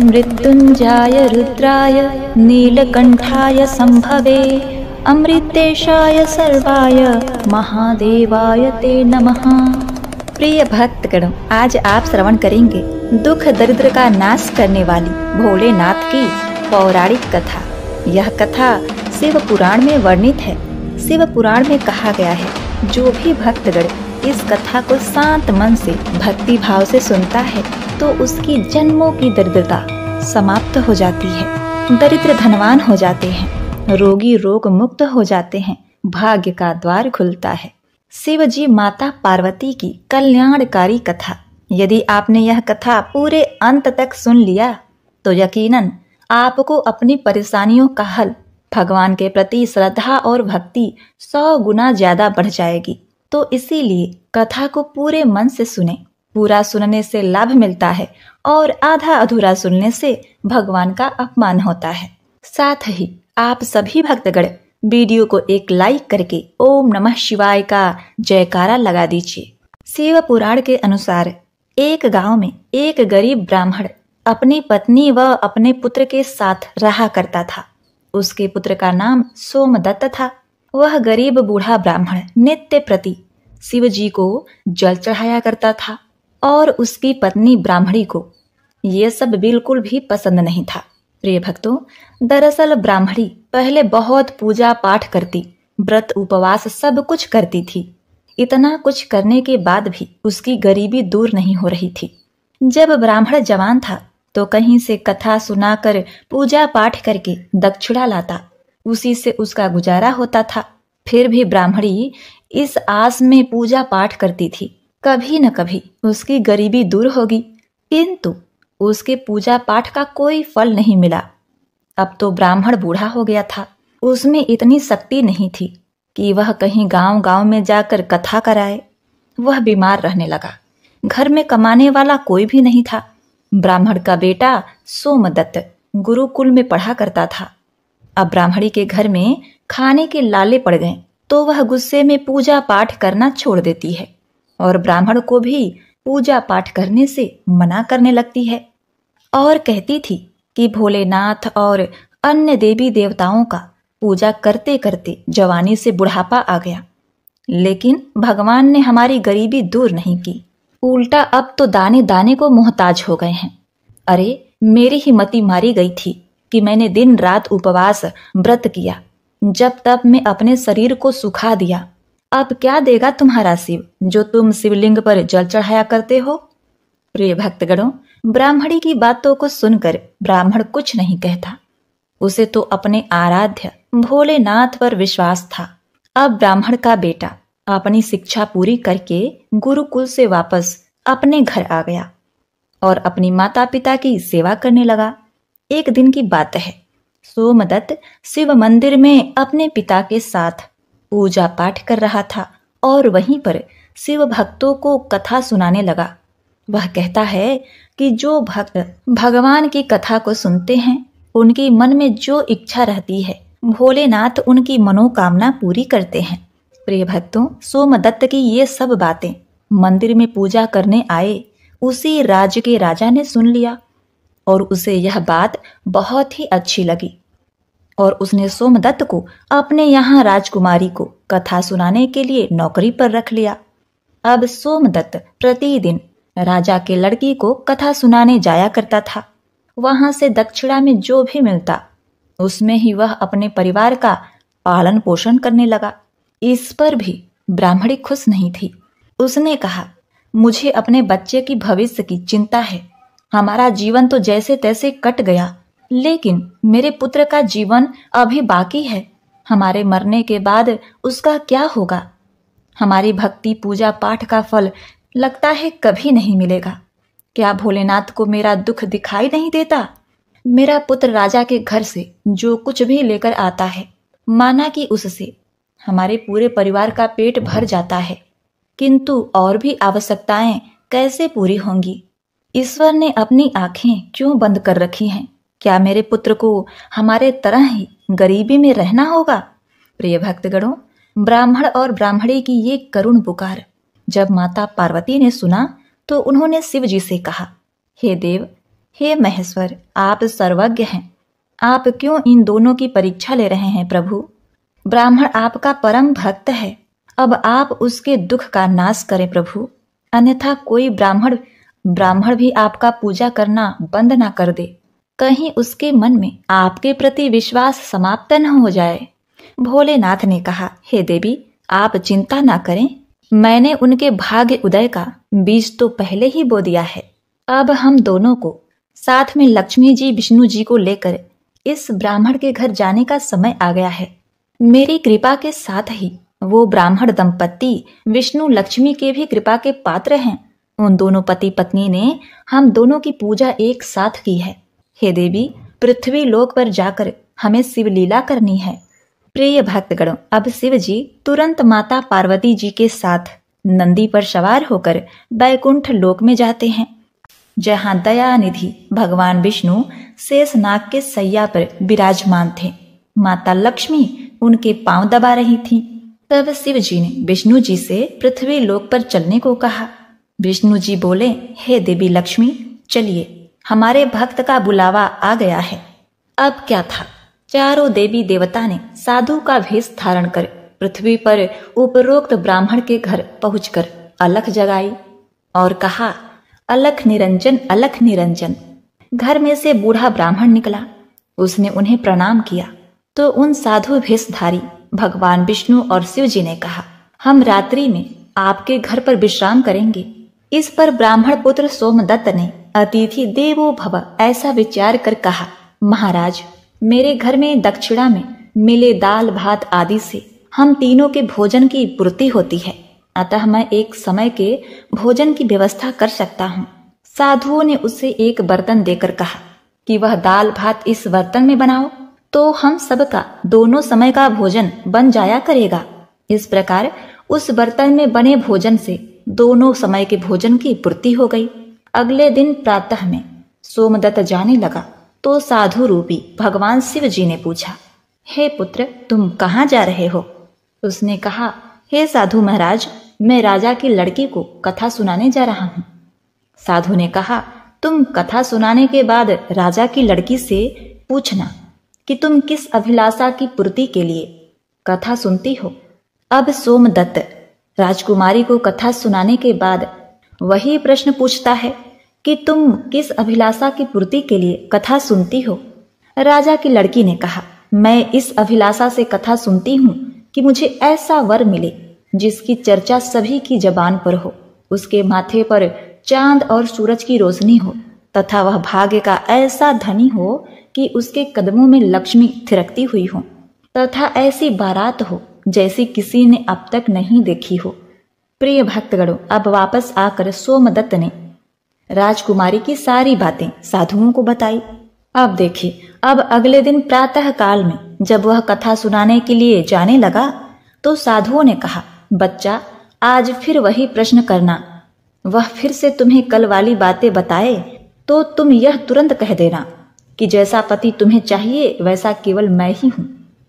मृत्युंजाय रुद्राय नीलकंठाय संभवे अमृतेशाय सर्वाय महादेवाय ते नमः। प्रिय भक्तगणों, आज आप श्रवण करेंगे दुख दरिद्र का नाश करने वाली भोलेनाथ की पौराणिक कथा। यह कथा शिव पुराण में वर्णित है। शिव पुराण में कहा गया है, जो भी भक्तगण इस कथा को शांत मन से भक्ति भाव से सुनता है तो उसकी जन्मों की दरिद्रता समाप्त हो जाती है। दरिद्र धनवान हो जाते हैं, रोगी रोग मुक्त हो जाते हैं, भाग्य का द्वार खुलता है। शिव जी माता पार्वती की कल्याणकारी कथा। यदि आपने यह कथा पूरे अंत तक सुन लिया तो यकीनन आपको अपनी परेशानियों का हल, भगवान के प्रति श्रद्धा और भक्ति 100 गुना ज्यादा बढ़ जाएगी। तो इसीलिए कथा को पूरे मन से सुने। पूरा सुनने से लाभ मिलता है और आधा अधूरा सुनने से भगवान का अपमान होता है। साथ ही आप सभी भक्तगण वीडियो को एक लाइक करके ओम नमः शिवाय का जयकारा लगा दीजिए। शिव पुराण के अनुसार एक गांव में एक गरीब ब्राह्मण अपनी पत्नी व अपने पुत्र के साथ रहा करता था। उसके पुत्र का नाम सोमदत्त था। वह गरीब बूढ़ा ब्राह्मण नित्य प्रति शिव जी को जल चढ़ाया करता था और उसकी पत्नी ब्राह्मणी को ये सब बिल्कुल भी पसंद नहीं था। प्रिय भक्तों, दरअसल ब्राह्मणी पहले बहुत पूजा पाठ करती, व्रत उपवास सब कुछ करती थी। इतना कुछ करने के बाद भी उसकी गरीबी दूर नहीं हो रही थी। जब ब्राह्मण जवान था तो कहीं से कथा सुनाकर पूजा पाठ करके दक्षिणा लाता, उसी से उसका गुजारा होता था। फिर भी ब्राह्मणी इस आस में पूजा पाठ करती थी, कभी न कभी उसकी गरीबी दूर होगी, किंतु उसके पूजा पाठ का कोई फल नहीं मिला। अब तो ब्राह्मण बूढ़ा हो गया था, उसमें इतनी शक्ति नहीं थी कि वह कहीं गांव-गांव में जाकर कथा कराए। वह बीमार रहने लगा। घर में कमाने वाला कोई भी नहीं था। ब्राह्मण का बेटा सोमदत्त गुरुकुल में पढ़ा करता था। अब ब्राह्मणी के घर में खाने के लाले पड़ गए तो वह गुस्से में पूजा पाठ करना छोड़ देती है और ब्राह्मण को भी पूजा पाठ करने से मना करने लगती है और कहती थी कि भोलेनाथ और अन्य देवी देवताओं का पूजा करते करते जवानी से बुढ़ापा आ गया, लेकिन भगवान ने हमारी गरीबी दूर नहीं की, उल्टा अब तो दाने दाने को मोहताज हो गए हैं। अरे, मेरी ही मति मारी गई थी कि मैंने दिन रात उपवास व्रत किया, जब तब मैं अपने शरीर को सुखा दिया। अब क्या देगा तुम्हारा शिव, जो तुम शिवलिंग पर जल चढ़ाया करते हो। प्रिय भक्तगणों, ब्राह्मणी की बातों को सुनकर ब्राह्मण कुछ नहीं कहता। उसे तो अपने आराध्य भोलेनाथ पर विश्वास था। अब ब्राह्मण का बेटा अपनी शिक्षा पूरी करके गुरुकुल से वापस अपने घर आ गया और अपनी माता पिता की सेवा करने लगा। एक दिन की बात है, सोमदत्त शिव मंदिर में अपने पिता के साथ पूजा पाठ कर रहा था और वहीं पर शिव भक्तों को कथा सुनाने लगा। वह कहता है कि जो भक्त भगवान की कथा को सुनते हैं, उनकी मन में जो इच्छा रहती है, भोलेनाथ उनकी मनोकामना पूरी करते हैं। प्रिय भक्तों, सोमदत्त की ये सब बातें मंदिर में पूजा करने आए उसी राज्य के राजा ने सुन लिया और उसे यह बात बहुत ही अच्छी लगी और उसने सोमदत्त को अपने यहाँ राजकुमारी को कथा सुनाने के लिए नौकरी पर रख लिया। अब सोमदत्त प्रतिदिन राजा के लड़की को कथा सुनाने जाया करता था। वहां से दक्षिणा में जो भी मिलता उसमें ही वह अपने परिवार का पालन पोषण करने लगा। इस पर भी ब्राह्मणी खुश नहीं थी। उसने कहा, मुझे अपने बच्चे की भविष्य की चिंता है। हमारा जीवन तो जैसे तैसे कट गया, लेकिन मेरे पुत्र का जीवन अभी बाकी है। हमारे मरने के बाद उसका क्या होगा। हमारी भक्ति पूजा पाठ का फल लगता है कभी नहीं मिलेगा। क्या भोलेनाथ को मेरा दुख दिखाई नहीं देता। मेरा पुत्र राजा के घर से जो कुछ भी लेकर आता है, माना कि उससे हमारे पूरे परिवार का पेट भर जाता है, किंतु और भी आवश्यकताएं कैसे पूरी होंगी। ईश्वर ने अपनी आंखें क्यों बंद कर रखी हैं। क्या मेरे पुत्र को हमारे तरह ही गरीबी में रहना होगा। प्रिय भक्तगणों, ब्राह्मण और ब्राह्मणी की ये करुण पुकार जब माता पार्वती ने सुना तो उन्होंने शिव जी से कहा, हे देव, हे महेश्वर, आप सर्वज्ञ हैं। आप क्यों इन दोनों की परीक्षा ले रहे हैं प्रभु? ब्राह्मण आपका परम भक्त है, अब आप उसके दुख का नाश करें प्रभु, अन्यथा कोई ब्राह्मण भी आपका पूजा करना बंद ना कर दे, कहीं उसके मन में आपके प्रति विश्वास समाप्त न हो जाए। भोलेनाथ ने कहा, हे देवी, आप चिंता ना करें, मैंने उनके भाग्य उदय का बीज तो पहले ही बो दिया है। अब हम दोनों को साथ में लक्ष्मी जी विष्णु जी को लेकर इस ब्राह्मण के घर जाने का समय आ गया है। मेरी कृपा के साथ ही वो ब्राह्मण दंपत्ति विष्णु लक्ष्मी के भी कृपा के पात्र हैं। उन दोनों पति पत्नी ने हम दोनों की पूजा एक साथ की है। हे देवी, पृथ्वी लोक पर जाकर हमें शिवलीला करनी है। प्रिय भक्तगणों, अब शिव जी तुरंत माता पार्वती जी के साथ नंदी पर सवार होकर बैकुंठ लोक में जाते हैं, जहां दयानिधि भगवान विष्णु शेषनाग के सैया पर विराजमान थे। माता लक्ष्मी उनके पांव दबा रही थीं। तब शिव जी ने विष्णु जी से पृथ्वी लोक पर चलने को कहा। विष्णु जी बोले, हे देवी लक्ष्मी, चलिए, हमारे भक्त का बुलावा आ गया है। अब क्या था, चारों देवी देवता ने साधु का भेष धारण कर पृथ्वी पर उपरोक्त ब्राह्मण के घर पहुंचकर अलख जगाई और कहा, अलख निरंजन, अलख निरंजन। घर में से बूढ़ा ब्राह्मण निकला। उसने उन्हें प्रणाम किया तो उन साधु भेषधारी भगवान विष्णु और शिव जी ने कहा, हम रात्रि में आपके घर पर विश्राम करेंगे। इस पर ब्राह्मण पुत्र सोमदत्त ने अतिथि देवो भव ऐसा विचार कर कहा, महाराज, मेरे घर में दक्षिणा में मिले दाल भात आदि से हम तीनों के भोजन की पूर्ति होती है, अतः मैं एक समय के भोजन की व्यवस्था कर सकता हूँ। साधुओं ने उसे एक बर्तन देकर कहा कि वह दाल भात इस बर्तन में बनाओ, तो हम सबका दोनों समय का भोजन बन जाया करेगा। इस प्रकार उस बर्तन में बने भोजन से दोनों समय के भोजन की पूर्ति हो गई। अगले दिन प्रातः में सोमदत्त जाने लगा तो साधु रूपी भगवान शिव जी ने पूछा, हे पुत्र, तुम कहाँ जा रहे हो? उसने कहा, हे साधु महाराज, मैं राजा की लड़की को कथा सुनाने जा रहा हूँ। साधु ने कहा, तुम कथा सुनाने के बाद राजा की लड़की से पूछना कि तुम किस अभिलाषा की पूर्ति के लिए कथा सुनती हो। अब सोमदत्त राजकुमारी को कथा सुनाने के बाद वही प्रश्न पूछता है कि तुम किस अभिलाषा की पूर्ति के लिए कथा सुनती हो। राजा की लड़की ने कहा, मैं इस अभिलाषा से कथा सुनती हूँ कि मुझे ऐसा वर मिले जिसकी चर्चा सभी की जबान पर हो, उसके माथे पर चांद और सूरज की रोशनी हो तथा वह भाग्य का ऐसा धनी हो कि उसके कदमों में लक्ष्मी थिरकती हुई हो तथा ऐसी बारात हो जैसी किसी ने अब तक नहीं देखी हो। प्रिय भक्तगणों, अब वापस आकर सोमदत्त ने राजकुमारी की सारी बातें साधुओं को बताई। अब देखिए, अब अगले दिन प्रातः काल में जब वह कथा सुनाने के लिए जाने लगा तो साधुओं ने कहा, बच्चा, आज फिर वही प्रश्न करना। वह फिर से तुम्हें कल वाली बातें बताए तो तुम यह तुरंत कह देना कि जैसा पति तुम्हें चाहिए वैसा केवल मैं ही हूँ।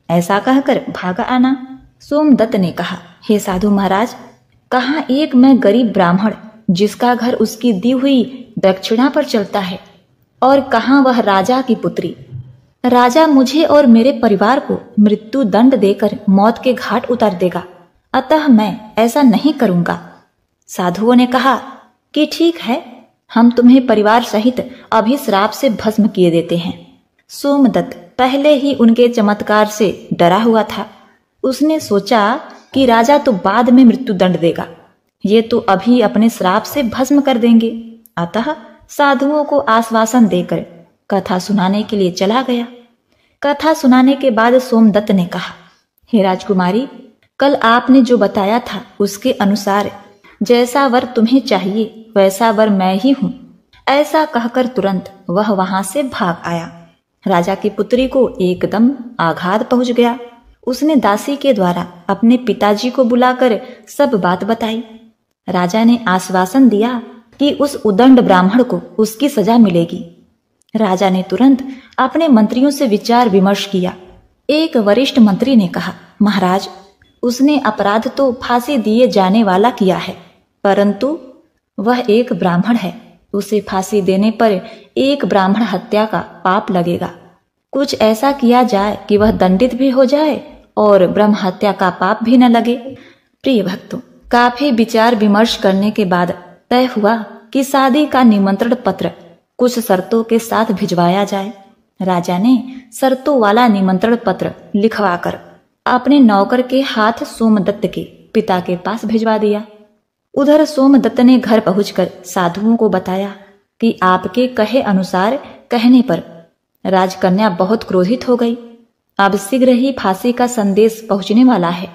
ऐसा कहकर भागा आना। सोमदत्त ने कहा, हे साधु महाराज, कहाँ एक मैं गरीब ब्राह्मण जिसका घर उसकी दी हुई दक्षिणा पर चलता है, और कहाँ वह राजा की पुत्री। राजा मुझे और मेरे परिवार को मृत्यु दंड देकर मौत के घाट उतार देगा, अतः मैं ऐसा नहीं करूंगा। साधुओं ने कहा कि ठीक है, हम तुम्हें परिवार सहित अभी श्राप से भस्म किए देते हैं। सोमदत्त पहले ही उनके चमत्कार से डरा हुआ था। उसने सोचा कि राजा तो बाद में मृत्यु दंड देगा, ये तो अभी अपने श्राप से भस्म कर देंगे। अतः साधुओं को आश्वासन देकर कथा सुनाने के लिए चला गया। कथा सुनाने के बाद सोमदत्त ने कहा, हे राजकुमारी, कल आपने जो बताया था उसके अनुसार जैसा वर तुम्हें चाहिए वैसा वर मैं ही हूँ। ऐसा कहकर तुरंत वह वहां से भाग आया। राजा की पुत्री को एकदम आघात पहुंच गया। उसने दासी के द्वारा अपने पिताजी को बुलाकर सब बात बताई। राजा ने आश्वासन दिया कि उस उदंड ब्राह्मण को उसकी सजा मिलेगी। राजा ने तुरंत अपने मंत्रियों से विचार विमर्श किया। एक वरिष्ठ मंत्री ने कहा, महाराज, उसने अपराध तो फांसी दिए जाने वाला किया है, परंतु वह एक ब्राह्मण है, उसे फांसी देने पर एक ब्राह्मण हत्या का पाप लगेगा। कुछ ऐसा किया जाए कि वह दंडित भी हो जाए और ब्रह्म हत्या का पाप भी न लगे। प्रिय भक्तों, काफी विचार विमर्श करने के बाद तय हुआ कि शादी का निमंत्रण पत्र कुछ शर्तों के साथ भिजवाया जाए। राजा ने शर्तों वाला निमंत्रण पत्र लिखवाकर अपने नौकर के हाथ सोमदत्त के पिता के पास भिजवा दिया। उधर सोमदत्त ने घर पहुंचकर साधुओं को बताया कि आपके कहे अनुसार कहने पर राजकन्या बहुत क्रोधित हो गई। अब शीघ्र ही फांसी का संदेश पहुंचने वाला है।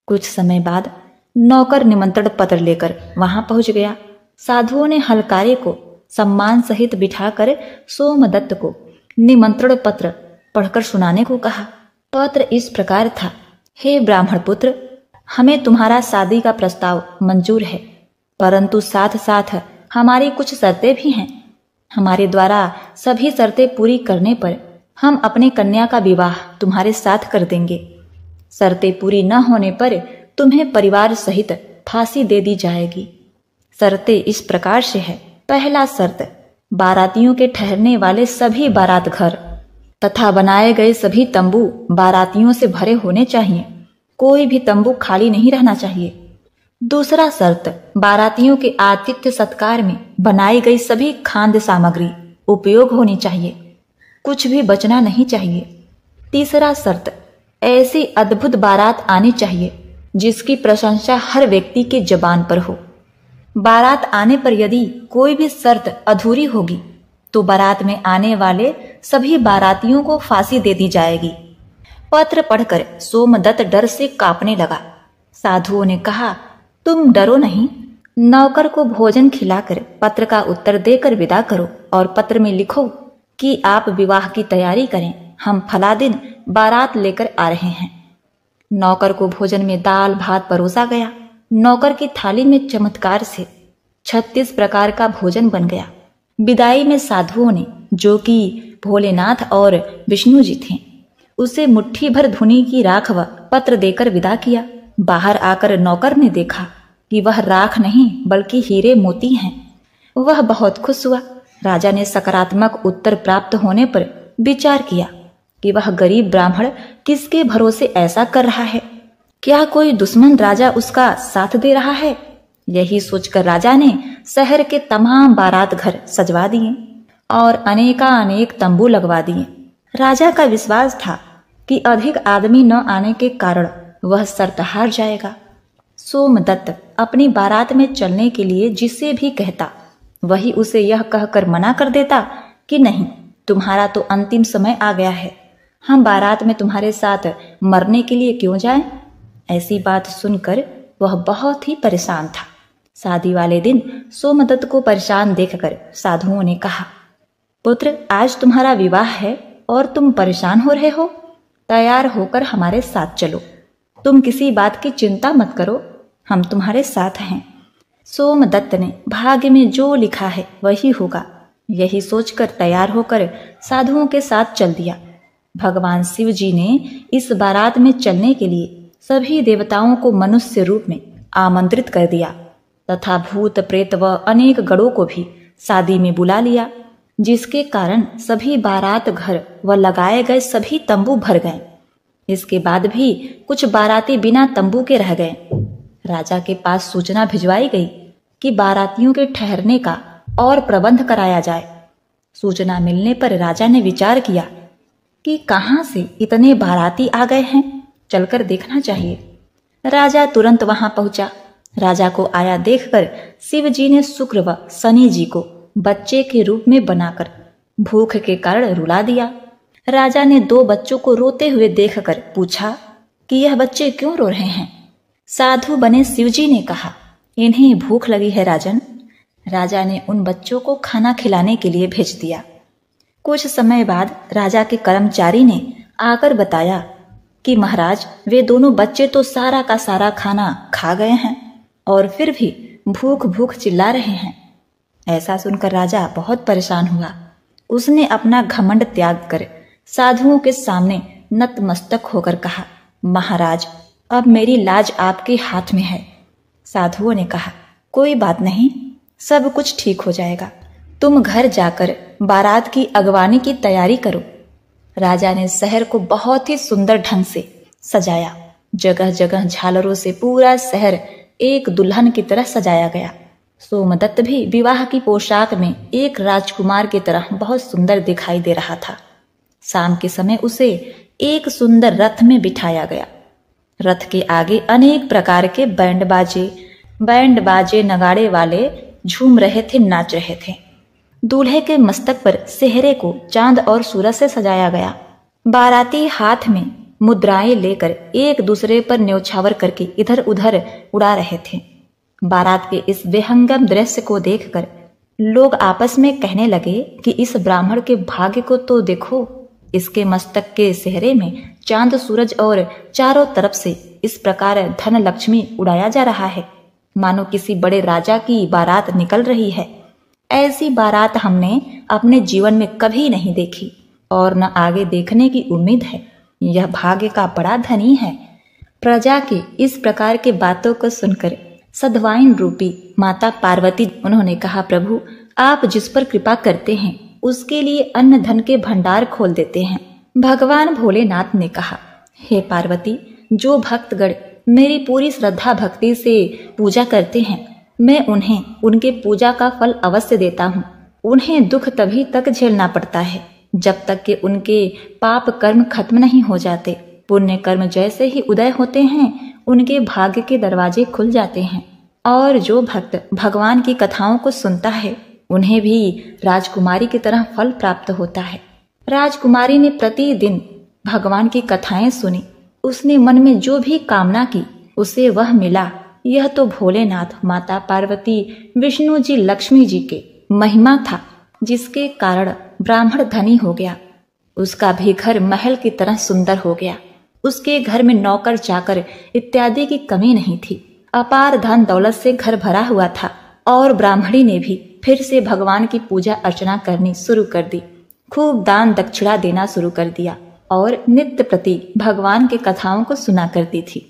कुछ समय बाद नौकर निमंत्रण पत्र लेकर वहां पहुंच गया। साधुओं ने हलकारे को सम्मान सहित बिठाकर सोमदत्त को निमंत्रण पत्र पढ़कर सुनाने को कहा। पत्र इस प्रकार था, हे ब्राह्मण पुत्र, हमें तुम्हारा शादी का प्रस्ताव मंजूर है, परंतु साथ साथ हमारी कुछ शर्तें भी हैं। हमारे द्वारा सभी शर्तें पूरी करने पर हम अपने कन्या का विवाह तुम्हारे साथ कर देंगे। शर्तें पूरी न होने पर तुम्हें परिवार सहित फांसी दे दी जाएगी। शर्तें इस प्रकार से है। पहला शर्त, बारातियों के ठहरने वाले सभी बारात घर तथा बनाए गए सभी तंबू बारातियों से भरे होने चाहिए। कोई भी तंबू खाली नहीं रहना चाहिए। दूसरा शर्त, बारातियों के आतिथ्य सत्कार में बनाई गई सभी खाद्य सामग्री उपयोग होनी चाहिए, कुछ भी बचना नहीं चाहिए। तीसरा शर्त, ऐसी अद्भुत बारात आनी चाहिए जिसकी प्रशंसा हर व्यक्ति के जबान पर हो। बारात आने पर यदि कोई भी शर्त अधूरी होगी तो बारात में आने वाले सभी बारातियों को फांसी दे दी जाएगी। पत्र पढ़कर सोमदत्त डर से कांपने लगा। साधुओं ने कहा, तुम डरो नहीं, नौकर को भोजन खिलाकर पत्र का उत्तर देकर विदा करो और पत्र में लिखो कि आप विवाह की तैयारी करें, हम फला दिन बारात लेकर आ रहे हैं। नौकर को भोजन में दाल भात परोसा गया। नौकर की थाली में चमत्कार से 36 प्रकार का भोजन बन गया। विदाई में साधुओं ने, जो कि भोलेनाथ और विष्णु जी थे, उसे मुट्ठी भर धुनी की राख व पत्र देकर विदा किया। बाहर आकर नौकर ने देखा कि वह राख नहीं बल्कि हीरे मोती हैं। वह बहुत खुश हुआ। राजा ने सकारात्मक उत्तर प्राप्त होने पर विचार किया कि वह गरीब ब्राह्मण किसके भरोसे ऐसा कर रहा है। क्या कोई दुश्मन राजा उसका साथ दे रहा है? यही सोचकर राजा ने शहर के तमाम बारात घर सजवा दिए और अनेकानेक तंबू लगवा दिए। राजा का विश्वास था कि अधिक आदमी न आने के कारण वह शर्त हार जाएगा। सोमदत्त अपनी बारात में चलने के लिए जिसे भी कहता, वही उसे यह कहकर मना कर देता कि नहीं, तुम्हारा तो अंतिम समय आ गया है, हम बारात में तुम्हारे साथ मरने के लिए क्यों जाएं? ऐसी बात सुनकर वह बहुत ही परेशान था। शादी वाले दिन सोमदत्त को परेशान देखकर साधुओं ने कहा, पुत्र, आज तुम्हारा विवाह है और तुम परेशान हो रहे हो। तैयार होकर हमारे साथ चलो। तुम किसी बात की चिंता मत करो, हम तुम्हारे साथ हैं। सोमदत्त ने भाग्य में जो लिखा है वही होगा, यही सोचकर तैयार होकर साधुओं के साथ चल दिया। भगवान शिव जी ने इस बारात में चलने के लिए सभी देवताओं को मनुष्य रूप में आमंत्रित कर दिया तथा भूत प्रेत व अनेक गणों को भी शादी में बुला लिया, जिसके कारण सभी बारात घर व लगाए गए सभी तंबू भर गए। इसके बाद भी कुछ बाराती बिना तंबू के रह गए। राजा के पास सूचना भिजवाई गई कि बारातियों के ठहरने का और प्रबंध कराया जाए। सूचना मिलने पर राजा ने विचार किया कि कहां से इतने बाराती आ गए हैं, चलकर देखना चाहिए। राजा तुरंत वहां पहुंचा। राजा को आया देखकर शिव जी ने शुक्र व शनि जी को बच्चे के रूप में बनाकर भूख के कारण रुला दिया। राजा ने 2 बच्चों को रोते हुए देखकर पूछा कि यह बच्चे क्यों रो रहे हैं? साधु बने शिव जी ने कहा, इन्हें भूख लगी है राजन। राजा ने उन बच्चों को खाना खिलाने के लिए भेज दिया। कुछ समय बाद राजा के कर्मचारी ने आकर बताया कि महाराज, वे दोनों बच्चे तो सारा का सारा खाना खा गए हैं और फिर भी भूख भूख चिल्ला रहे हैं। ऐसा सुनकर राजा बहुत परेशान हुआ। उसने अपना घमंड त्याग कर साधुओं के सामने नतमस्तक होकर कहा, महाराज, अब मेरी लाज आपके हाथ में है। साधुओं ने कहा, कोई बात नहीं, सब कुछ ठीक हो जाएगा। तुम घर जाकर बारात की अगवानी की तैयारी करो। राजा ने शहर को बहुत ही सुंदर ढंग से सजाया। जगह जगह झालरों से पूरा शहर एक दुल्हन की तरह सजाया गया। सोमदत्त भी विवाह की पोशाक में एक राजकुमार की तरह बहुत सुंदर दिखाई दे रहा था। शाम के समय उसे एक सुंदर रथ में बिठाया गया। रथ के आगे अनेक प्रकार के बैंड बाजे नगाड़े वाले झूम रहे थे, नाच रहे थे। दूल्हे के मस्तक पर सेहरे को चांद और सूरज से सजाया गया। बाराती हाथ में मुद्राएं लेकर एक दूसरे पर न्यौछावर करके इधर उधर उड़ा रहे थे। बारात के इस बेहंगम दृश्य को देखकर लोग आपस में कहने लगे कि इस ब्राह्मण के भाग्य को तो देखो, इसके मस्तक के सेहरे में चांद सूरज और चारों तरफ से इस प्रकार धन लक्ष्मी उड़ाया जा रहा है, मानो किसी बड़े राजा की बारात निकल रही है। ऐसी बारात हमने अपने जीवन में कभी नहीं देखी और न आगे देखने की उम्मीद है। यह भाग्य का बड़ा धनी है। प्रजा के इस प्रकार के बातों को सुनकर सद्वाइन रूपी माता पार्वती उन्होंने कहा, प्रभु आप जिस पर कृपा करते हैं उसके लिए अन्न धन के भंडार खोल देते हैं। भगवान भोलेनाथ ने कहा, हे पार्वती, जो भक्तगण मेरी पूरी श्रद्धा भक्ति से पूजा करते हैं मैं उन्हें उनके पूजा का फल अवश्य देता हूँ। उन्हें दुख तभी तक झेलना पड़ता है जब तक कि उनके पाप कर्म खत्म नहीं हो जाते। पुण्य कर्म जैसे ही उदय होते हैं उनके भाग्य के दरवाजे खुल जाते हैं और जो भक्त भगवान की कथाओं को सुनता है उन्हें भी राजकुमारी की तरह फल प्राप्त होता है। राजकुमारी ने प्रतिदिन भगवान की कथाएं सुनी। उसने मन में जो भी कामना की उसे वह मिला। यह तो भोलेनाथ, माता पार्वती, विष्णु जी, लक्ष्मी जी के महिमा था, जिसके कारण ब्राह्मण धनी हो गया। उसका भी घर महल की तरह सुंदर हो गया। उसके घर में नौकर चाकर इत्यादि की कमी नहीं थी। अपार धन दौलत से घर भरा हुआ था और ब्राह्मणी ने भी फिर से भगवान की पूजा अर्चना करनी शुरू कर दी। खूब दान दक्षिणा देना शुरू कर दिया और नित्य प्रति भगवान के कथाओं को सुना करती थी।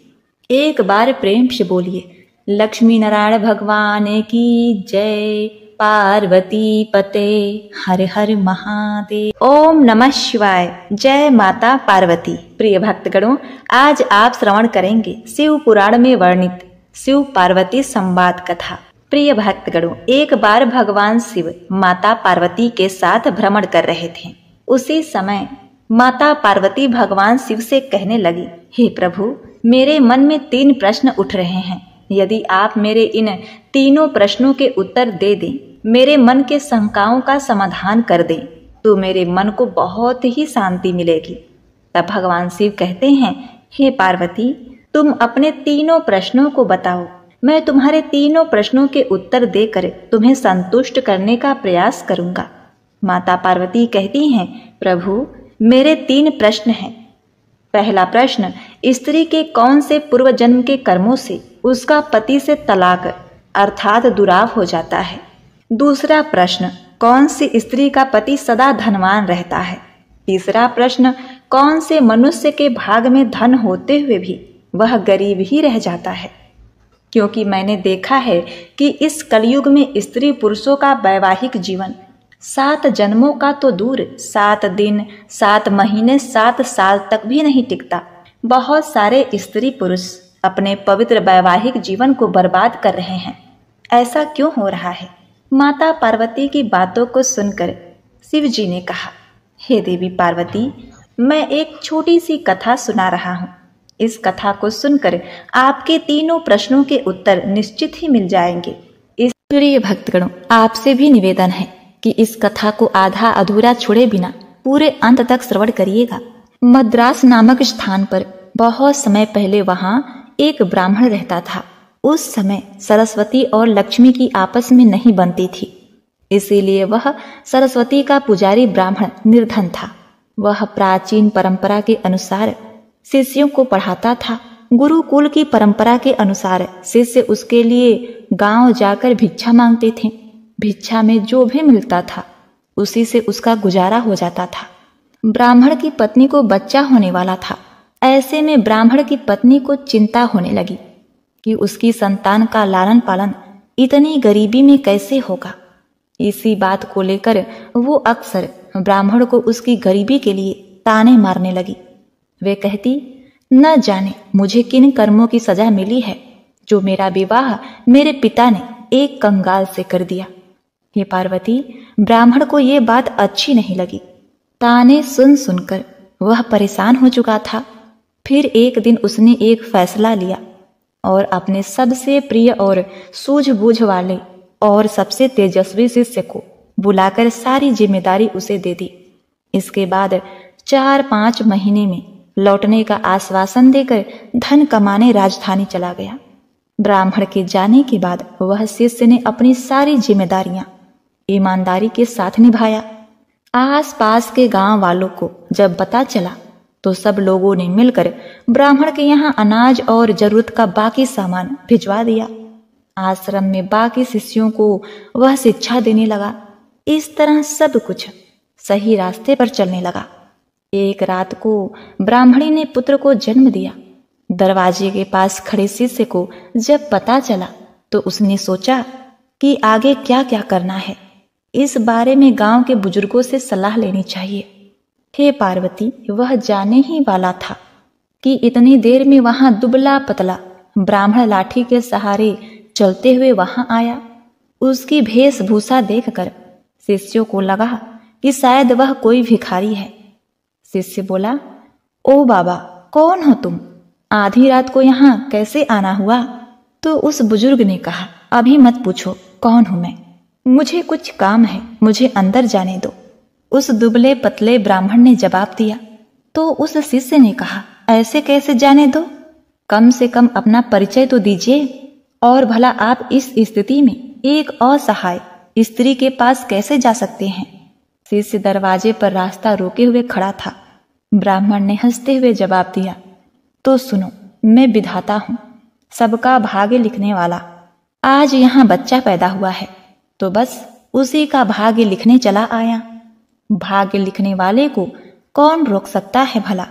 एक बार प्रेम से बोलिए, लक्ष्मी नारायण भगवान की जय, पार्वती पते हर हर महादेव। ओम नमः शिवाय। जय माता पार्वती। प्रिय भक्तगणों, आज आप श्रवण करेंगे शिव पुराण में वर्णित शिव पार्वती संवाद कथा। प्रिय भक्तगणों, एक बार भगवान शिव माता पार्वती के साथ भ्रमण कर रहे थे। उसी समय माता पार्वती भगवान शिव से कहने लगी, हे प्रभु, मेरे मन में 3 प्रश्न उठ रहे हैं। यदि आप मेरे इन तीनों प्रश्नों के उत्तर दे दें, मेरे मन के शंकाओं का समाधान कर दें, तो मेरे मन को बहुत ही शांति मिलेगी। तब भगवान शिव कहते हैं, हे पार्वती, तुम अपने तीनों प्रश्नों को बताओ। मैं तुम्हारे तीनों प्रश्नों के उत्तर देकर तुम्हें संतुष्ट करने का प्रयास करूंगा। माता पार्वती कहती हैं, प्रभु, मेरे 3 प्रश्न हैं। पहला प्रश्न, स्त्री के कौन से पूर्व जन्म के कर्मों से उसका पति से तलाक अर्थात दुराव हो जाता है। दूसरा प्रश्न, कौन सी स्त्री का पति सदा धनवान रहता है। तीसरा प्रश्न, कौन से मनुष्य के भाग में धन होते हुए भी वह गरीब ही रह जाता है। क्योंकि मैंने देखा है कि इस कलयुग में स्त्री पुरुषों का वैवाहिक जीवन 7 जन्मों का तो दूर 7 दिन, 7 महीने, 7 साल तक भी नहीं टिकता। बहुत सारे स्त्री पुरुष अपने पवित्र वैवाहिक जीवन को बर्बाद कर रहे हैं। ऐसा क्यों हो रहा है? माता पार्वती की बातों को सुनकर शिव जी ने कहा, हे देवी पार्वती, मैं एक छोटी सी कथा सुना रहा हूँ। इस कथा को सुनकर आपके तीनों प्रश्नों के उत्तर निश्चित ही मिल जाएंगे। इस प्रिय भक्तगणों, आपसे भी निवेदन है कि इस कथा को आधा अधूरा छोड़े बिना पूरे अंत तक श्रवण करिएगा। मद्रास नामक स्थान पर बहुत समय पहले वहां एक ब्राह्मण रहता था। उस समय सरस्वती और लक्ष्मी की आपस में नहीं बनती थी, इसीलिए वह सरस्वती का पुजारी ब्राह्मण निर्धन था। वह प्राचीन परंपरा के अनुसार शिष्यों को पढ़ाता था। गुरुकुल की परंपरा के अनुसार शिष्य उसके लिए गांव जाकर भिक्षा मांगते थे। भिक्षा में जो भी मिलता था उसी से उसका गुजारा हो जाता था। ब्राह्मण की पत्नी को बच्चा होने वाला था। ऐसे में ब्राह्मण की पत्नी को चिंता होने लगी कि उसकी संतान का लालन पालन इतनी गरीबी में कैसे होगा। इसी बात को लेकर वो अक्सर ब्राह्मण को उसकी गरीबी के लिए ताने मारने लगी। वे कहती, न जाने मुझे किन कर्मों की सजा मिली है जो मेरा विवाह मेरे पिता ने एक कंगाल से कर दिया। हे पार्वती, ब्राह्मण को ये बात अच्छी नहीं लगी। ताने सुन सुनकर वह परेशान हो चुका था। फिर एक दिन उसने एक फैसला लिया और अपने सबसे प्रिय और सूझबूझ वाले और सबसे तेजस्वी शिष्य को बुलाकर सारी जिम्मेदारी उसे दे दी। इसके बाद 4-5 महीने में लौटने का आश्वासन देकर धन कमाने राजधानी चला गया। ब्राह्मण के जाने के बाद वह शिष्य ने अपनी सारी जिम्मेदारियां ईमानदारी के साथ निभाया। आस पास के गांव वालों को जब पता चला तो सब लोगों ने मिलकर ब्राह्मण के यहाँ अनाज और जरूरत का बाकी सामान भिजवा दिया। आश्रम में बाकी शिष्यों को वह शिक्षा देने लगा। इस तरह सब कुछ सही रास्ते पर चलने लगा। एक रात को ब्राह्मणी ने पुत्र को जन्म दिया। दरवाजे के पास खड़े शिष्य को जब पता चला तो उसने सोचा कि आगे क्या क्या करना है। इस बारे में गांव के बुजुर्गों से सलाह लेनी चाहिए। हे पार्वती, वह जाने ही वाला था कि इतनी देर में वहां दुबला पतला ब्राह्मण लाठी के सहारे चलते हुए वहां आया। उसकी वेशभूषा देखकर शिष्यों को लगा कि शायद वह कोई भिखारी है। शिष्य बोला, ओ बाबा, कौन हो तुम? आधी रात को यहाँ कैसे आना हुआ? तो उस बुजुर्ग ने कहा, अभी मत पूछो कौन हूं मैं, मुझे कुछ काम है, मुझे अंदर जाने दो। उस दुबले पतले ब्राह्मण ने जवाब दिया। तो उस शिष्य ने कहा, ऐसे कैसे जाने दो? कम से कम अपना परिचय तो दीजिए। और भला आप इस स्थिति में एक असहाय स्त्री के पास कैसे जा सकते हैं? शिष्य दरवाजे पर रास्ता रोके हुए खड़ा था। ब्राह्मण ने हंसते हुए जवाब दिया, तो सुनो, मैं विधाता हूं, सबका भाग्य लिखने वाला। आज यहाँ बच्चा पैदा हुआ है तो बस उसी का भाग्य लिखने चला आया। भाग्य लिखने वाले को कौन रोक सकता है भला?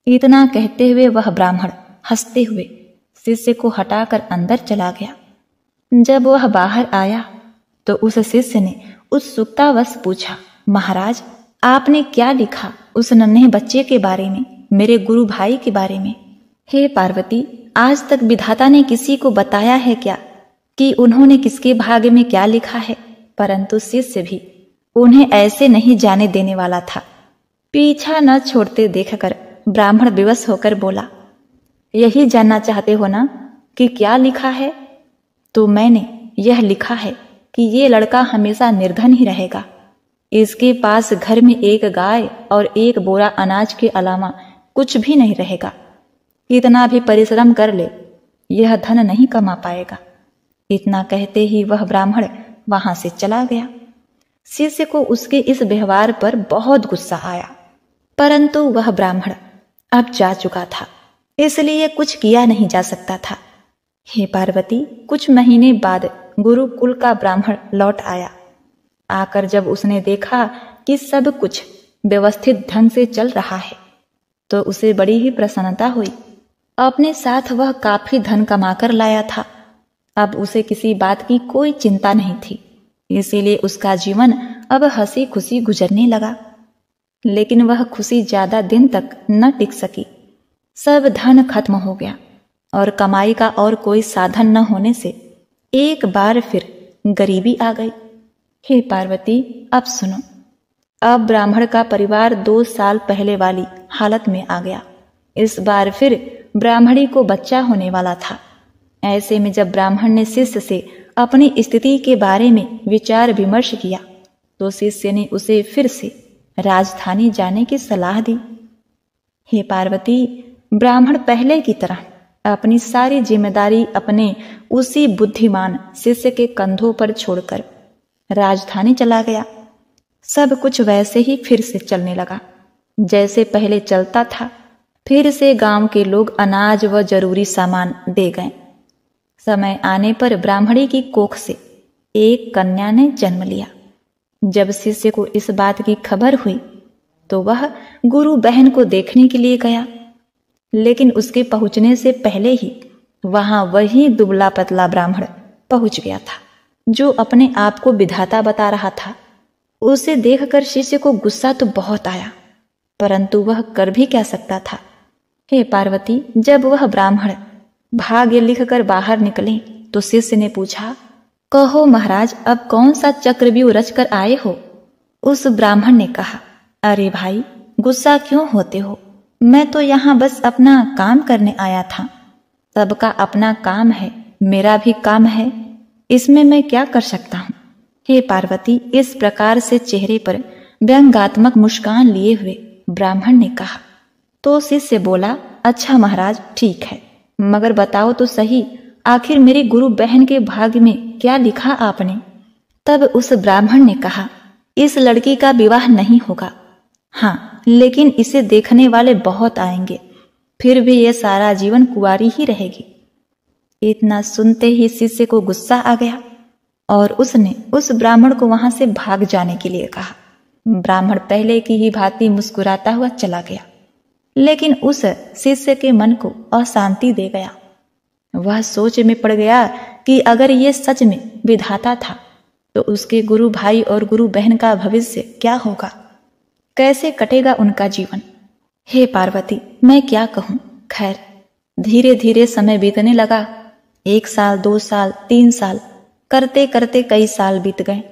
इतना कहते हुए वह ब्राह्मण हंसते हुए शिष्य को हटाकर अंदर चला गया। जब वह बाहर आया तो उस शिष्य ने उत्सुकतावश पूछा, महाराज, आपने क्या लिखा उस नन्हे बच्चे के बारे में, मेरे गुरु भाई के बारे में? हे पार्वती, आज तक विधाता ने किसी को बताया है क्या कि उन्होंने किसके भाग्य में क्या लिखा है? परंतु शिष्य भी उन्हें ऐसे नहीं जाने देने वाला था। पीछा न छोड़ते देखकर ब्राह्मण विवश होकर बोला, यही जानना चाहते हो ना कि क्या लिखा है? तो मैंने यह लिखा है कि ये लड़का हमेशा निर्धन ही रहेगा। इसके पास घर में एक गाय और एक बोरा अनाज के अलावा कुछ भी नहीं रहेगा। कितना भी परिश्रम कर ले, यह धन नहीं कमा पाएगा। इतना कहते ही वह ब्राह्मण वहां से चला गया। शिष्य को उसके इस व्यवहार पर बहुत गुस्सा आया, परंतु वह ब्राह्मण अब जा चुका था, इसलिए कुछ किया नहीं जा सकता था। हे पार्वती, कुछ महीने बाद गुरुकुल का ब्राह्मण लौट आया। आकर जब उसने देखा कि सब कुछ व्यवस्थित ढंग से चल रहा है तो उसे बड़ी ही प्रसन्नता हुई। अपने साथ वह काफी धन कमाकर लाया था। अब उसे किसी बात की कोई चिंता नहीं थी, इसीलिए उसका जीवन अब हंसी खुशी गुजरने लगा। लेकिन वह खुशी ज्यादा दिन तक न टिक सकी। सब धन खत्म हो गया और कमाई का और कोई साधन न होने से एक बार फिर गरीबी आ गई। हे पार्वती, अब सुनो। अब ब्राह्मण का परिवार 2 साल पहले वाली हालत में आ गया। इस बार फिर ब्राह्मणी को बच्चा होने वाला था। ऐसे में जब ब्राह्मण ने शिष्य से अपनी स्थिति के बारे में विचार विमर्श किया तो शिष्य ने उसे फिर से राजधानी जाने की सलाह दी। हे पार्वती, ब्राह्मण पहले की तरह अपनी सारी जिम्मेदारी अपने उसी बुद्धिमान शिष्य के कंधों पर छोड़कर राजधानी चला गया। सब कुछ वैसे ही फिर से चलने लगा जैसे पहले चलता था। फिर से गांव के लोग अनाज व जरूरी सामान दे गए। समय आने पर ब्राह्मणी की कोख से एक कन्या ने जन्म लिया। जब शिष्य को इस बात की खबर हुई तो वह गुरु बहन को देखने के लिए गया, लेकिन उसके पहुंचने से पहले ही वहां वही दुबला पतला ब्राह्मण पहुंच गया था। जो अपने आप को विधाता बता रहा था। उसे देखकर शिष्य को गुस्सा तो बहुत आया, परंतु वह कर भी क्या सकता था। हे पार्वती, जब वह ब्राह्मण भाग्य लिखकर बाहर निकले तो शिष्य ने पूछा, कहो महाराज, अब कौन सा चक्रव्यूह रचकर आए हो? उस ब्राह्मण ने कहा, अरे भाई, गुस्सा क्यों होते हो? मैं तो यहाँ बस अपना काम करने आया था। सबका अपना काम है, मेरा भी काम है, इसमें मैं क्या कर सकता हूँ? हे पार्वती, इस प्रकार से चेहरे पर व्यंग्यात्मक मुस्कान लिए हुए ब्राह्मण ने कहा। तो शिष्य बोला, अच्छा महाराज, ठीक है, मगर बताओ तो सही, आखिर मेरी गुरु बहन के भाग्य में क्या लिखा आपने? तब उस ब्राह्मण ने कहा, इस लड़की का विवाह नहीं होगा। हाँ, लेकिन इसे देखने वाले बहुत आएंगे, फिर भी ये सारा जीवन कुंवारी ही रहेगी। इतना सुनते ही शिष्य को गुस्सा आ गया और उसने उस ब्राह्मण को वहां से भाग जाने के लिए कहा। ब्राह्मण पहले की ही भांति मुस्कुराता हुआ चला गया, लेकिन उस शिष्य के मन को अशांति दे गया। वह सोच में पड़ गया कि अगर ये सच में विधाता था तो उसके गुरु भाई और गुरु बहन का भविष्य क्या होगा, कैसे कटेगा उनका जीवन। हे पार्वती, मैं क्या कहूँ। खैर, धीरे धीरे समय बीतने लगा। 1 साल, 2 साल, 3 साल, करते करते कई साल बीत गए।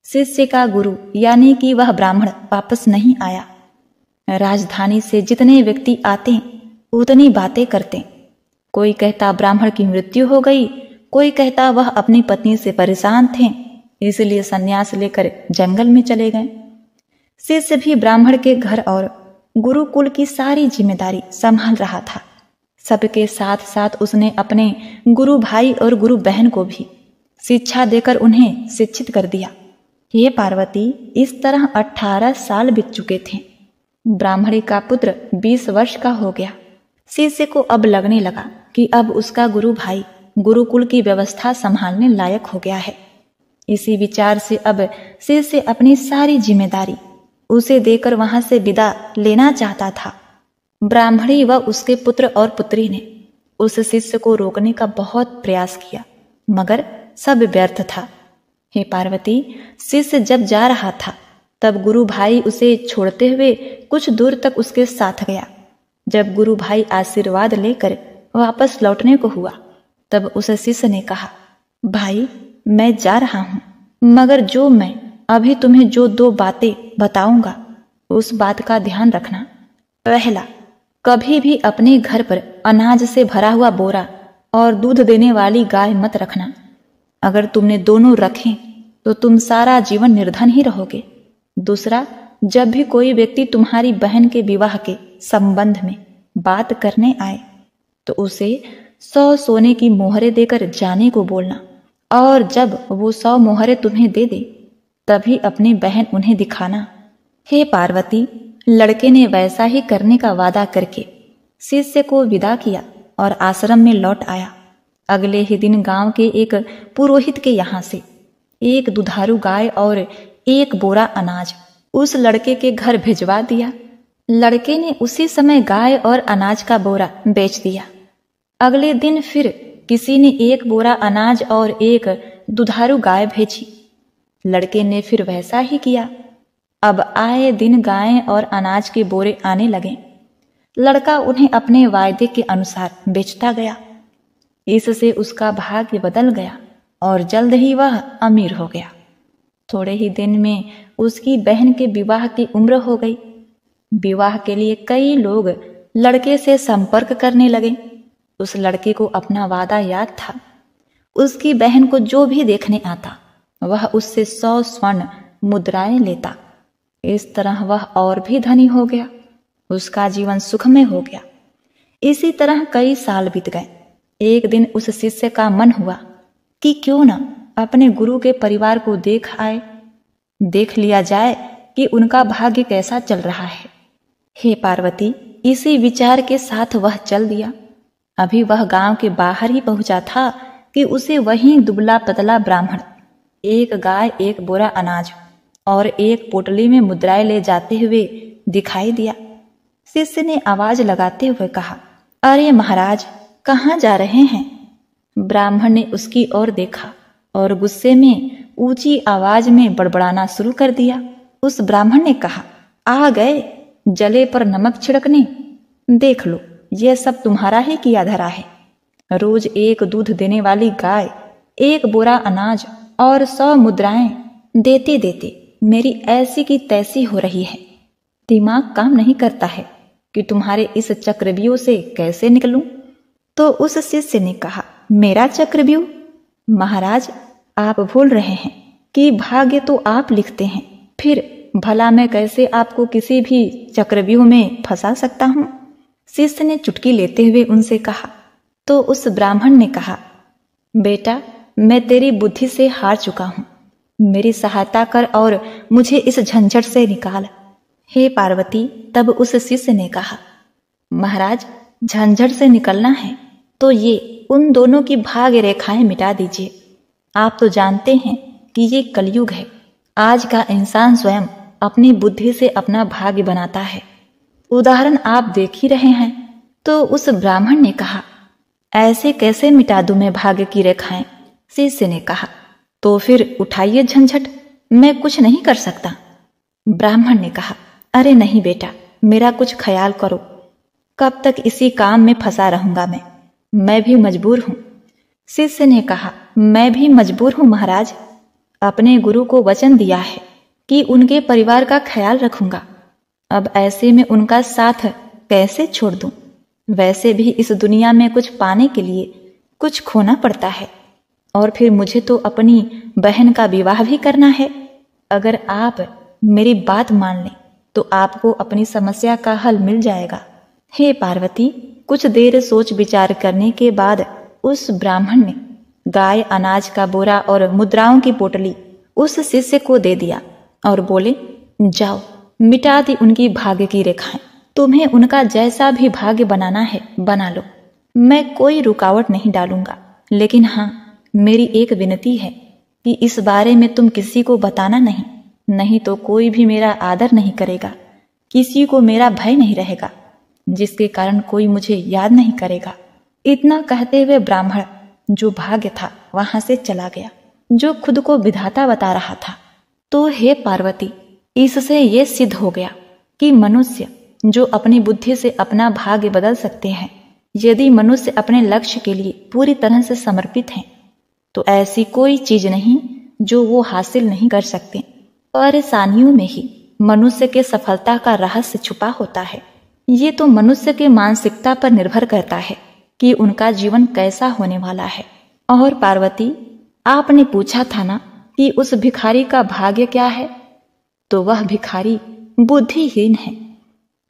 शिष्य का गुरु यानी कि वह ब्राह्मण वापस नहीं आया। राजधानी से जितने व्यक्ति आते उतनी बातें करते। कोई कहता ब्राह्मण की मृत्यु हो गई, कोई कहता वह अपनी पत्नी से परेशान थे, इसलिए संन्यास लेकर जंगल में चले गए। शिष्य भी ब्राह्मण के घर और गुरुकुल की सारी जिम्मेदारी संभाल रहा था। सबके साथ साथ उसने अपने गुरु भाई और गुरु बहन को भी शिक्षा देकर उन्हें शिक्षित कर दिया। ये पार्वती, इस तरह 18 साल बीत चुके थे। ब्राह्मणी का पुत्र 20 वर्ष का हो गया। शिष्य को अब लगने लगा कि अब उसका गुरु भाई गुरुकुल की व्यवस्था संभालने लायक हो गया है। इसी विचार से अब शिष्य अपनी सारी जिम्मेदारी उसे देकर वहां से विदा लेना चाहता था। ब्राह्मणी व उसके पुत्र और पुत्री ने उस शिष्य को रोकने का बहुत प्रयास किया, मगर सब व्यर्थ था। हे पार्वती, शिष्य जब जा रहा था तब गुरु भाई उसे छोड़ते हुए कुछ दूर तक उसके साथ गया। जब गुरु भाई आशीर्वाद लेकर वापस लौटने को हुआ तब उस शिष्य ने कहा, भाई, मैं जा रहा हूं, मगर जो मैं अभी तुम्हें जो 2 बातें बताऊंगा उस बात का ध्यान रखना। पहला, कभी भी अपने घर पर अनाज से भरा हुआ बोरा और दूध देने वाली गाय मत रखना। अगर तुमने दोनों रखें तो तुम सारा जीवन निर्धन ही रहोगे। दूसरा, जब भी कोई व्यक्ति तुम्हारी बहन के विवाह के संबंध में बात करने आए तो उसे 100 सोने की मोहरें देकर जाने को बोलना, और जब वो 100 मोहरें तुम्हें दे दे तभी अपनी बहन उन्हें दिखाना। हे पार्वती, लड़के ने वैसा ही करने का वादा करके शिष्य को विदा किया और आश्रम में लौट आया। अगले ही दिन गांव के एक पुरोहित के यहाँ से एक दुधारू गाय और एक बोरा अनाज उस लड़के के घर भिजवा दिया। लड़के ने उसी समय गाय और अनाज का बोरा बेच दिया। अगले दिन फिर किसी ने एक बोरा अनाज और एक दुधारू गाय भेजी। लड़के ने फिर वैसा ही किया। अब आए दिन गायें और अनाज के बोरे आने लगे। लड़का उन्हें अपने वायदे के अनुसार बेचता गया। इससे उसका भाग्य बदल गया और जल्द ही वह अमीर हो गया। थोड़े ही दिन में उसकी बहन के विवाह की उम्र हो गई। विवाह के लिए कई लोग लड़के से संपर्क करने लगे। उस लड़के को अपना वादा याद था। उसकी बहन को जो भी देखने आता वह उससे 100 स्वर्ण मुद्राएं लेता। इस तरह वह और भी धनी हो गया। उसका जीवन सुखमय हो गया। इसी तरह कई साल बीत गए। एक दिन उस शिष्य का मन हुआ कि क्यों न अपने गुरु के परिवार को देख लिया जाए कि उनका भाग्य कैसा चल रहा है। हे पार्वती, इसी विचार के साथ वह चल दिया। अभी वह गांव के बाहर ही पहुंचा था कि उसे वहीं दुबला पतला ब्राह्मण एक गाय, एक बोरा अनाज और एक पोटली में मुद्राएं ले जाते हुए दिखाई दिया। शिष्य ने आवाज लगाते हुए कहा, अरे महाराज, कहाँ जा रहे हैं? ब्राह्मण ने उसकी ओर देखा और गुस्से में ऊंची आवाज में बड़बड़ाना शुरू कर दिया। उस ब्राह्मण ने कहा, आ गए जले पर नमक छिड़कने। देख लो, यह सब तुम्हारा ही किया धरा है। रोज एक दूध देने वाली गाय, एक बोरा अनाज और 100 मुद्राएं देते देते मेरी ऐसी की तैसी हो रही है। दिमाग काम नहीं करता है कि तुम्हारे इस चक्रव्यूह से कैसे निकलूं। तो उस शिष्य ने कहा, मेरा चक्रव्यूह? महाराज, आप भूल रहे हैं कि भाग्य तो आप लिखते हैं, फिर भला मैं कैसे आपको किसी भी चक्रव्यूह में फंसा सकता हूं? शिष्य ने चुटकी लेते हुए उनसे कहा। तो उस ब्राह्मण ने कहा, बेटा, मैं तेरी बुद्धि से हार चुका हूं, मेरी सहायता कर और मुझे इस झंझट से निकाल। हे पार्वती, तब उस शिष्य ने कहा, महाराज, झंझट से निकलना है तो ये उन दोनों की भाग्य रेखाएं मिटा दीजिए। आप तो जानते हैं कि ये कलयुग है। आज का इंसान स्वयं अपनी बुद्धि से अपना भाग्य बनाता है। उदाहरण आप देख ही रहे हैं। तो उस ब्राह्मण ने कहा, ऐसे कैसे मिटा दूं मैं भाग्य की रेखाएं? शिष्य ने कहा, तो फिर उठाइए झंझट, मैं कुछ नहीं कर सकता। ब्राह्मण ने कहा, अरे नहीं बेटा, मेरा कुछ ख्याल करो। कब तक इसी काम में फंसा रहूंगा मैं भी मजबूर हूं। शिष्य ने कहा, मैं भी मजबूर हूं महाराज। अपने गुरु को वचन दिया है कि उनके परिवार का ख्याल रखूंगा। अब ऐसे में उनका साथ कैसे छोड़ दूं? वैसे भी इस दुनिया में कुछ पाने के लिए कुछ खोना पड़ता है, और फिर मुझे तो अपनी बहन का विवाह भी करना है। अगर आप मेरी बात मान लें तो आपको अपनी समस्या का हल मिल जाएगा। हे पार्वती, कुछ देर सोच विचार करने के बाद उस ब्राह्मण ने गाय, अनाज का बोरा और मुद्राओं की पोटली उस शिष्य को दे दिया और बोले, जाओ, मिटा दी उनकी भाग्य की रेखाएं। तुम्हें उनका जैसा भी भाग्य बनाना है बना लो, मैं कोई रुकावट नहीं डालूंगा। लेकिन हाँ, मेरी एक विनती है कि इस बारे में तुम किसी को बताना नहीं तो कोई भी मेरा आदर नहीं करेगा, किसी को मेरा भय नहीं रहेगा, जिसके कारण कोई मुझे याद नहीं करेगा। इतना कहते हुए ब्राह्मण जो भाग्य था वहां से चला गया, जो खुद को विधाता बता रहा था। तो हे पार्वती, इससे ये सिद्ध हो गया कि मनुष्य जो अपनी बुद्धि से अपना भाग्य बदल सकते हैं, यदि मनुष्य अपने लक्ष्य के लिए पूरी तरह से समर्पित हैं, तो ऐसी कोई चीज नहीं जो वो हासिल नहीं कर सकते। परेशानियों में ही मनुष्य के सफलता का रहस्य छुपा होता है। ये तो मनुष्य के मानसिकता पर निर्भर करता है कि उनका जीवन कैसा होने वाला है। और पार्वती, आपने पूछा था ना कि उस भिखारी का भाग्य क्या है? तो वह भिखारी बुद्धिहीन है,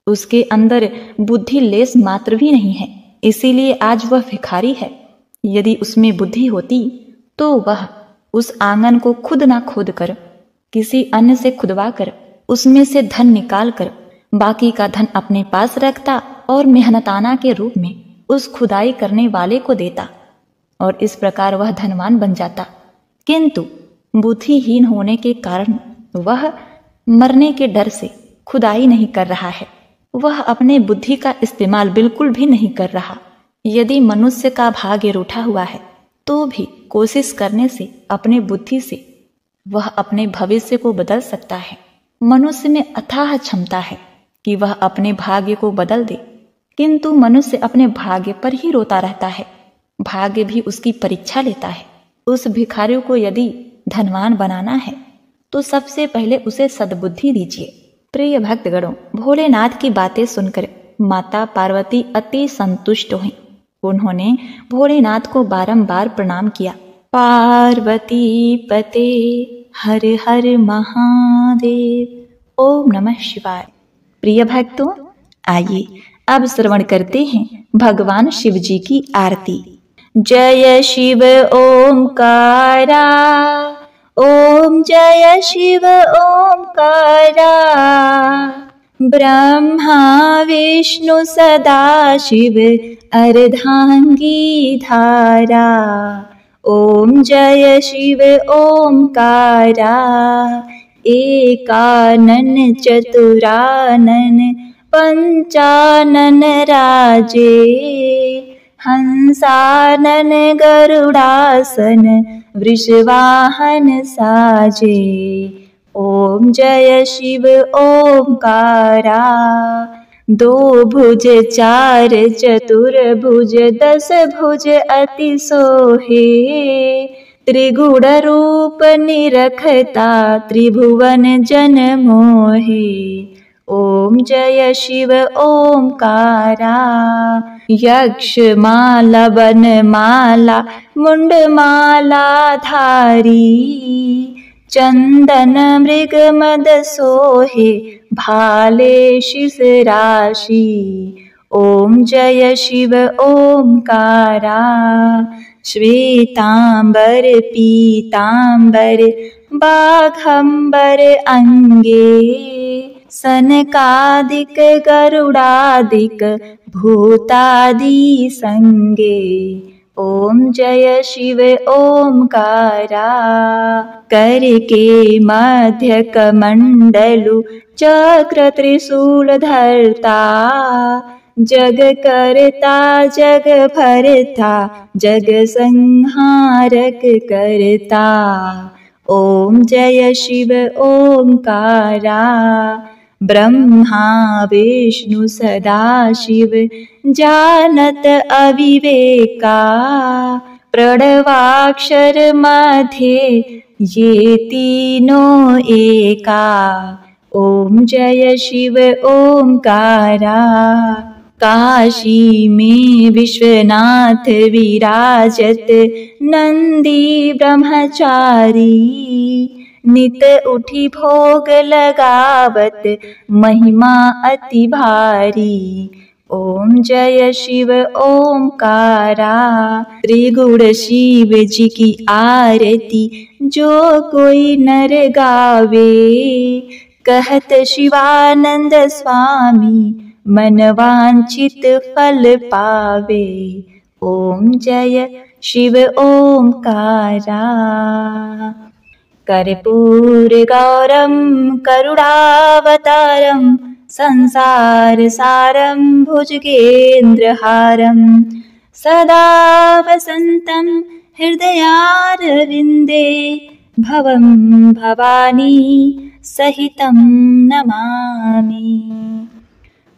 उसके अंदर बुद्धि लेस मात्र भी नहीं है, इसीलिए आज वह भिखारी है। यदि उसमें बुद्धि होती तो वह उस आंगन को खुद ना खोद कर, किसी अन्य से खुदवा कर उसमें से धन निकाल कर बाकी का धन अपने पास रखता और मेहनताना के रूप में उस खुदाई करने वाले को देता, और इस प्रकार वह धनवान बन जाता। किंतु बुद्धिहीन होने के कारण वह मरने के डर से खुदाई नहीं कर रहा है, वह अपने बुद्धि का इस्तेमाल बिल्कुल भी नहीं कर रहा। यदि मनुष्य का भाग्य रूठा हुआ है तो भी कोशिश करने से अपने बुद्धि से वह अपने भविष्य को बदल सकता है। मनुष्य में अथाह क्षमता है कि वह अपने भाग्य को बदल दे, किंतु मनुष्य अपने भाग्य पर ही रोता रहता है। भाग्य भी उसकी परीक्षा लेता है। उस भिखारी को यदि धनवान बनाना है तो सबसे पहले उसे सद्बुद्धि दीजिए। प्रिय भक्तगणों, भोलेनाथ की बातें सुनकर माता पार्वती अति संतुष्ट हुई। उन्होंने भोलेनाथ को बारंबार प्रणाम किया। पार्वती पते हर हर महादेव। ओम नमः शिवाय। प्रिय भक्तों, आइए अब श्रवण करते हैं भगवान शिव जी की आरती। जय शिव ओमकारा, ओम जय शिव ओमकारा। ब्रह्मा विष्णु सदा शिव अर्धांगी धारा। ओम जय शिव ओमकारा। एकानन चतुरानन पंचानन राजे। हंसानन गरुडासन वृषवाहन साजे। ओम जय शिव ओंकारा। दो भुज चार चतुर्भुज दस भुज अति सोहे। त्रिगुण रूप निरखता त्रिभुवन जन मोहे। ओम जय शिव ओंकारा। यक्ष माला बन माला मुंड माला धारी। चंदन मृग मद सोहे भाले शिश राशि। ओम जय शिव ओंकारा। श्वेतांबर पीतांबर बाघंबर अंगे। सनकादिक गरुडादिक भूतादि संगे। ओम जय शिव ओंकारा। करके मध्य कमंडलु चक्र त्रिशूल धरता। जग करता जग भरता जग संहारक करता। ओम जय शिव ओंकारा। ब्रह्मा विष्णु सदाशिव जानत अविवेका। प्रणवाक्षर मध्य ये तीनों एका। ओम जय शिव ओंकारा। काशी में विश्वनाथ विराजत नंदी ब्रह्मचारी। नित उठी भोग लगावत महिमा अति भारी। ओम जय शिव ओंकारा। त्रिगुण शिव जी की आरती जो कोई नर गावे। कहत शिवानंद स्वामी मन वांछित फल पावे। ओम जय शिव ओंकारा। कर्पूर गौरम करुणावतारम संसार सारम भुजगेन्द्रहारम। सदा वसंतं हृदयारविंदे भवं भवानी सहितं नमामि।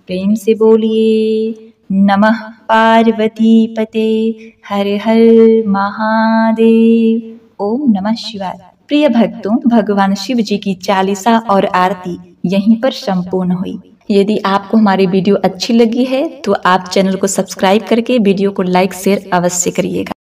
प्रेम से बोलिए नमः पार्वती पते हर हर महादेव। ओम नमः शिवाय। प्रिय भक्तों, भगवान शिव जी की चालीसा और आरती यहीं पर संपूर्ण हुई। यदि आपको हमारी वीडियो अच्छी लगी है तो आप चैनल को सब्सक्राइब करके वीडियो को लाइक शेयर अवश्य करिएगा।